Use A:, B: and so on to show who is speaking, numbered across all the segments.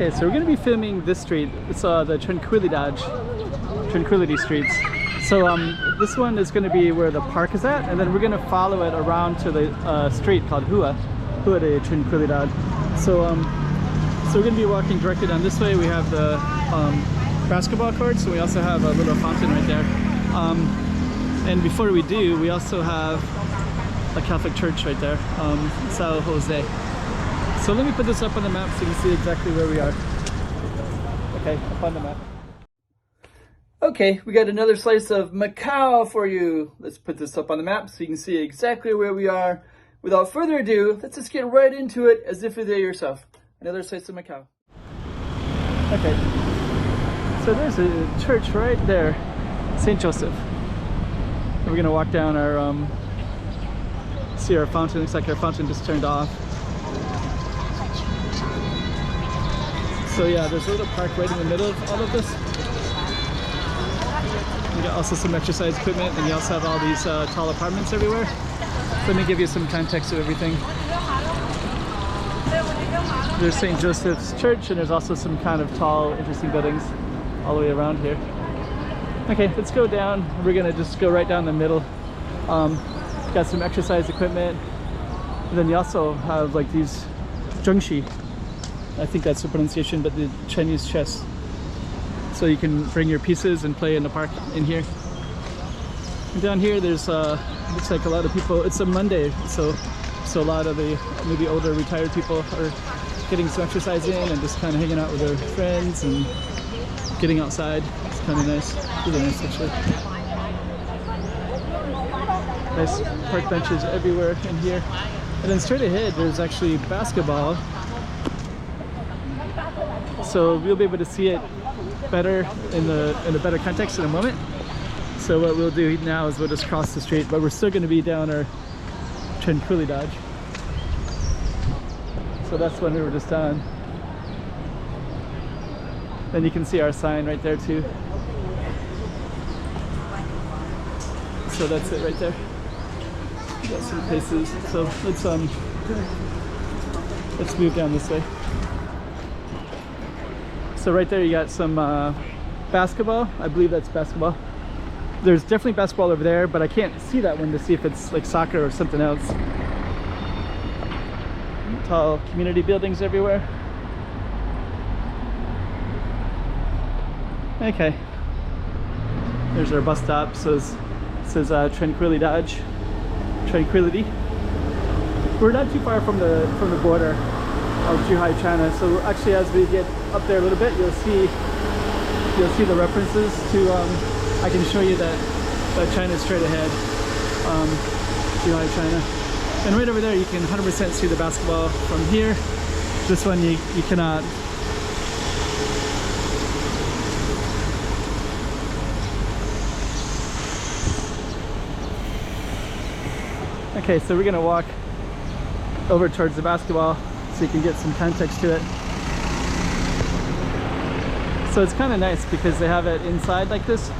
A: Okay, so we're gonna be filming this street. It's the Tranquility Streets. So this one is gonna be where the park is at, and then we're gonna follow it around to the street called Rua de Tranquilidade. So we're gonna be walking directly down this way. We have the basketball courts, and we also have a little fountain right there. And before we do, we also have a Catholic church right there, San Jose. So let me put this up on the map so you can see exactly where we are. Okay, up on the map. Okay, we got another slice of Macau for you. Let's put this up on the map so you can see exactly where we are. Without further ado, let's just get right into it as if you're there yourself. Another slice of Macau. Okay, so there's a church right there, St. Joseph. We're gonna walk down our, see our fountain. Looks like our fountain just turned off. So yeah, there's a little park right in the middle of all of this. You got also some exercise equipment, and you also have all these tall apartments everywhere. So let me give you some context of everything. There's St. Joseph's Church, and there's also some kind of tall, interesting buildings all the way around here. Okay, let's go down. We're gonna just go right down the middle. Got some exercise equipment. And then you also have like these zhengxi. I think that's the pronunciation, but the Chinese chess. So you can bring your pieces and play in the park in here. And down here, there's looks like a lot of people. It's a Monday, so a lot of the maybe older retired people are getting some exercise in and just kind of hanging out with their friends and getting outside. It's kind of nice, really nice actually. Nice park benches everywhere in here. And then straight ahead, there's actually basketball. So we'll be able to see it better in a better context in a moment. So what we'll do now is we'll just cross the street, but we're still going to be down our Tranquilidade. So that's one we were just on. Then you can see our sign right there too. So that's it right there. We got some places. So let's move down this way. So right there you got some basketball. I believe that's basketball. There's definitely basketball over there, but I can't see that one to see if it's like soccer or something else. Tall community buildings everywhere. Okay. There's our bus stop. So it says Tranquilidade. Tranquility. We're not too far from the border of Zhuhai, China. So actually, as we get up there a little bit, you'll see the references to. I can show you that China's straight ahead. Zhuhai, China, and right over there, you can 100% see the basketball from here. This one you cannot. Okay, so we're gonna walk over towards the basketball so you can get some context to it. So it's kind of nice because they have it inside like this.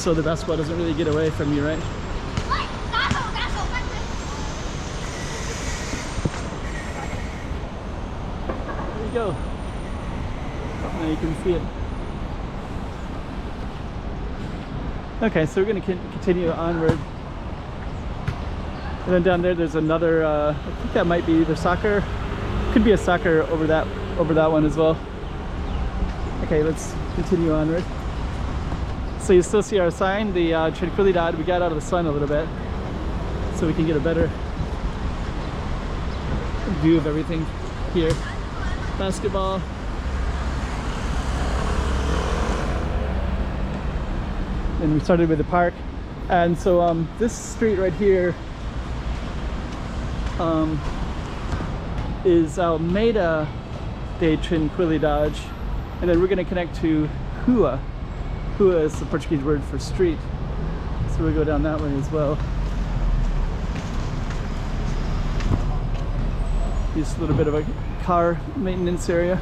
A: So the basketball doesn't really get away from you, right? There you go. Now you can see it. Okay, so we're going to continue onward. And then down there, there's another, I think that might be either soccer. Could be a soccer over that one as well. Okay, let's continue onward. So you still see our sign, the Tranquilidade. We got out of the sun a little bit so we can get a better view of everything here. Basketball. And we started with the park. And so this street right here is Alameda de Tranquilidade. And then we're going to connect to Rua. Rua is the Portuguese word for street. So we'll go down that way as well. Just a little bit of a car maintenance area.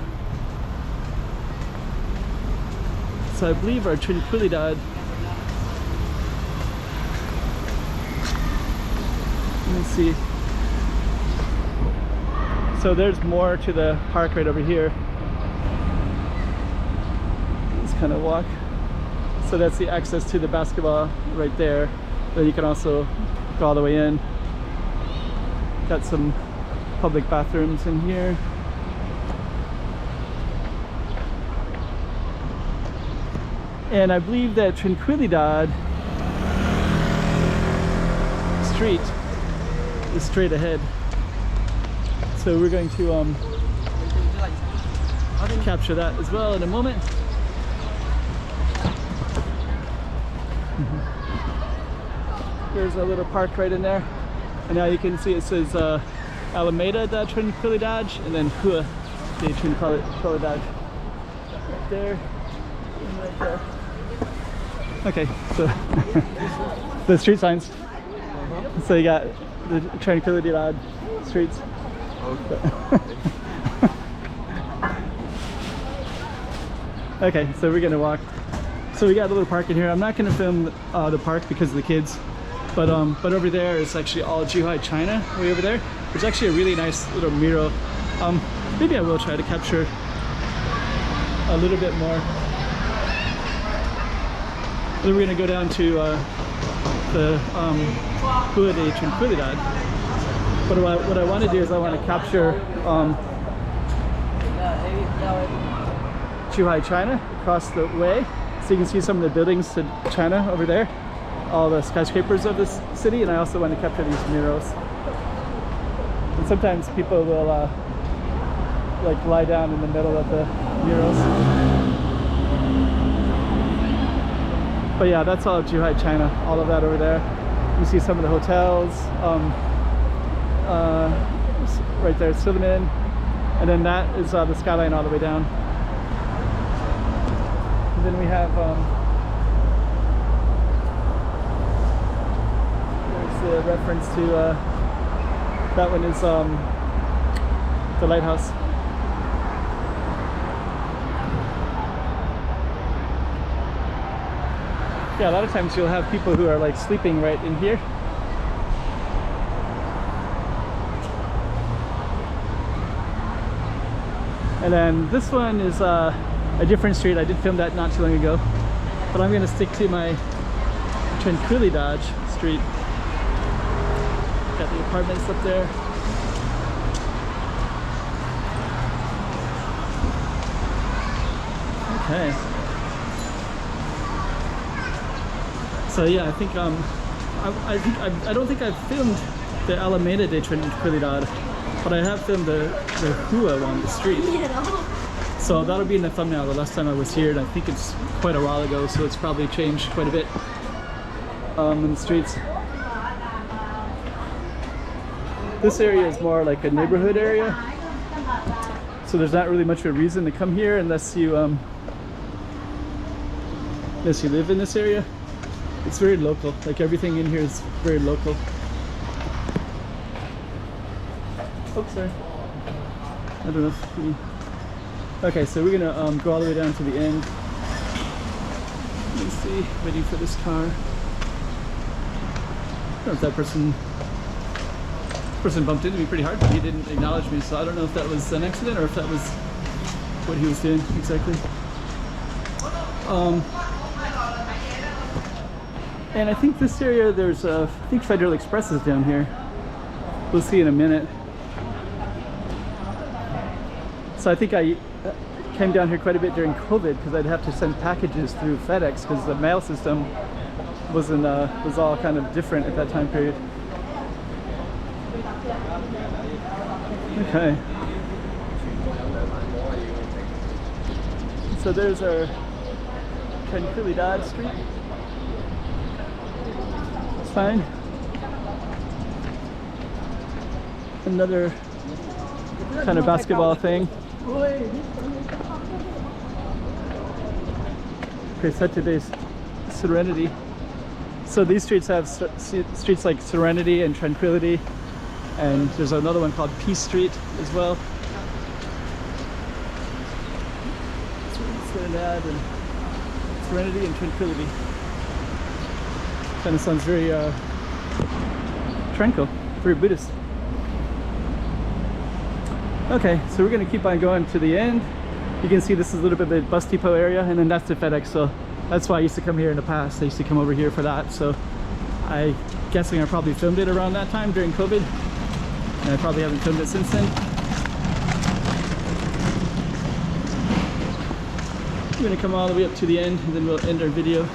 A: So I believe our Tranquilidade. Let me see. So there's more to the park right over here. Let's kind of walk. So that's the access to the basketball right there. Then you can also go all the way in. Got some public bathrooms in here. And I believe that Tranquilidade Street is straight ahead. So we're going to capture that as well in a moment. There's a little park right in there. And now you can see it says Alameda de Tranquilidade and then Rua de Tranquilidade. Right there and right there. Okay, so the street signs. So you got the Tranquilidade streets. Okay, so we're gonna walk. So we got a little park in here. I'm not gonna film the park because of the kids, but over there is actually all Zhuhai China way over there. There's actually a really nice little mural. Maybe I will try to capture a little bit more. Then we're gonna go down to the Rua de Tranquilidade. But what I want to do is I want to capture Zhuhai China across the way, so you can see some of the buildings to China over there, all the skyscrapers of this city, and I also want to capture these murals. And sometimes people will like lie down in the middle of the murals. But yeah, that's all Zhuhai China, all of that over there. You see some of the hotels. Right there, Cinnamon, and then that is the skyline all the way down. And then we have there's the reference to that one is the lighthouse. Yeah, a lot of times you'll have people who are like sleeping right in here. And then this one is a different street. I did film that not too long ago, but I'm gonna stick to my Tranquilidade street. Got the apartments up there. Okay. So yeah, I think I don't think I've filmed the Alameda de Tranquilidade, but I have filmed the Rua one, the street. So that'll be in the thumbnail. The last time I was here, and I think it's quite a while ago, so it's probably changed quite a bit in the streets. This area is more like a neighborhood area, so there's not really much of a reason to come here unless you live in this area. It's very local. Like everything in here is very local. Oh, sorry. I don't know if we... Okay, so we're gonna go all the way down to the end. Let me see, waiting for this car. I don't know if that person bumped into me pretty hard, but he didn't acknowledge me, so I don't know if that was an accident or if that was what he was doing exactly. And I think this area, there's I think Federal Express is down here. We'll see in a minute. So I think I came down here quite a bit during COVID because I'd have to send packages through FedEx because the mail system was all kind of different at that time period. Okay. So there's our Tranquilidade Street. Fine. Another kind of basketball thing. Okay, set today's Serenity. So these streets have streets like Serenity and Tranquility, and there's another one called Peace Street as well. Serenity and Tranquility. Kind of sounds very tranquil, very Buddhist. Okay, so we're gonna keep on going to the end. You can see this is a little bit of the bus depot area, and then that's the FedEx. So that's why I used to come here in the past. I used to come over here for that. So I'm guessing I probably filmed it around that time during COVID, and I probably haven't filmed it since then. We're gonna come all the way up to the end, and then we'll end our video.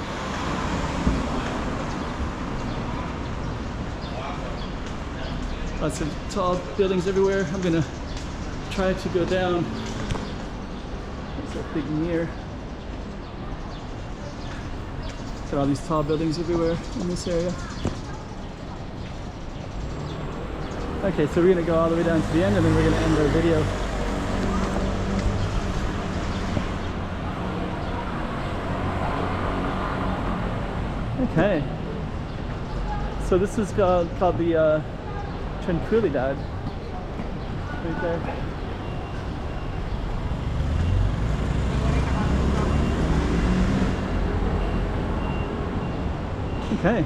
A: Lots of tall buildings everywhere. I'm gonna try to go down. There's a big mirror. Got all these tall buildings everywhere in this area. Okay, so we're gonna go all the way down to the end, and then we're gonna end our video. Okay, so this is called the Tranquilidade, right there. Okay.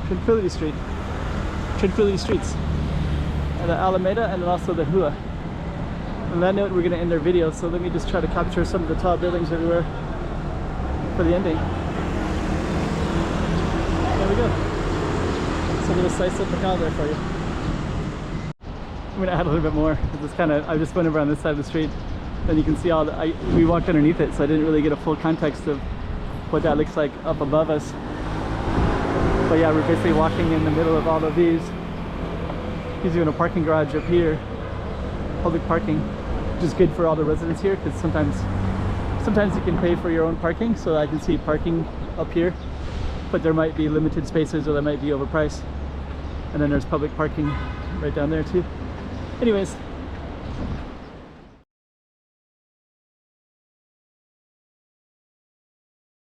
A: Tranquility Streets. The Alameda, and then also the Hua. On that note, we're going to end our video, so let me just try to capture some of the tall buildings everywhere for the ending. There we go. So I'm going to slice up Macau there for you. I'm going to add a little bit more. It's kind of, I just went over on this side of the street, and you can see all the, we walked underneath it, so I didn't really get a full context of what that looks like up above us. But yeah, we're basically walking in the middle of all of these. He's doing a parking garage up here, public parking, which is good for all the residents here, because sometimes you can pay for your own parking. So I can see parking up here, but there might be limited spaces, or they might be overpriced. And then there's public parking right down there too. Anyways,